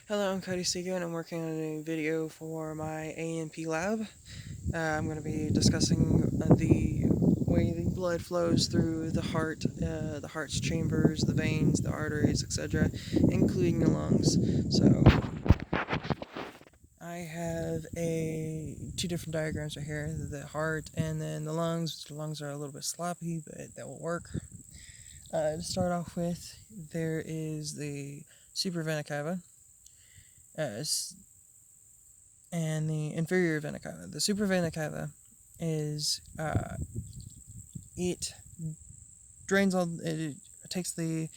Hello, I'm Cody Seeger and I'm working on a video for my A&P lab. I'm going to be discussing the way the blood flows through the heart's chambers, the veins, the arteries, etc., including the lungs. So I have two different diagrams right here, the heart and then the lungs. The lungs are a little bit sloppy, but that will work. To start off with, there is the supravena cava. Uh, and the inferior vena cava. The supravena cava is it drains all it takes the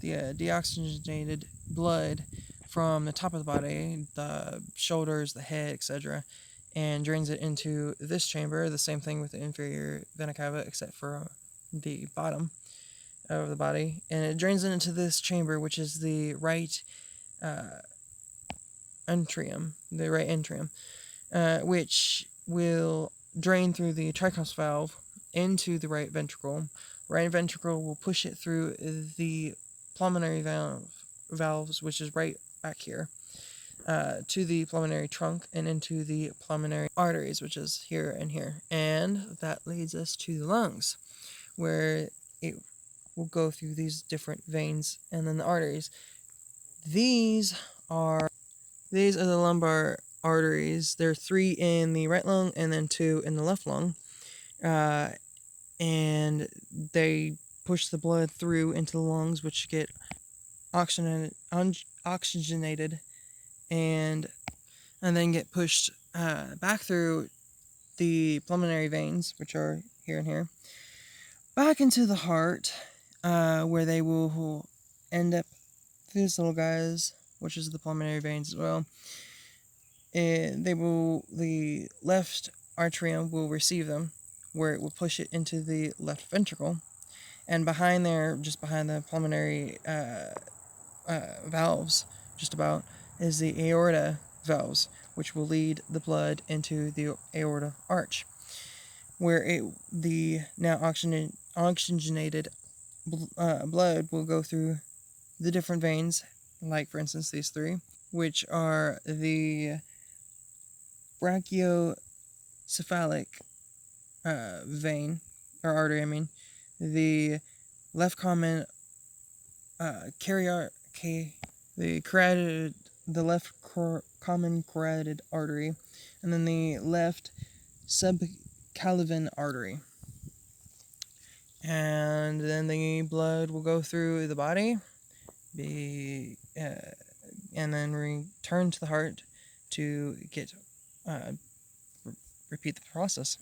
deoxygenated blood from the top of the body, the shoulders, the head, etc., and drains it into this chamber. The same thing with the inferior vena cava, except for the bottom of the body, and it drains it into this chamber, which is the right uh, the right atrium, which will drain through the Tricuspid valve into the right ventricle. Right ventricle will push it through the pulmonary valves, which is right back here, to the pulmonary trunk and into the pulmonary arteries, which is here and here. And that leads us to the lungs, where it will go through these different veins and then the arteries. These are these are the lumbar arteries. There are three in the right lung and then two in the left lung. Uh, and they push the blood through into the lungs, which get oxygenated and then get pushed back through the pulmonary veins, which are here and here, back into the heart, where they will end up these little guys, which is the pulmonary veins as well. And the left atrium will receive them, where it will push it into the left ventricle, and behind there, just behind the pulmonary valves, just about, is the aorta valves, which will lead the blood into the aorta arch, where the now oxygenated blood will go through the different veins, like for instance these three, which are the brachiocephalic vein or artery. The left common the carotid, the left common carotid artery, and then the left subclavian artery. And then the blood will go through the body, and then return to the heart to get repeat the process.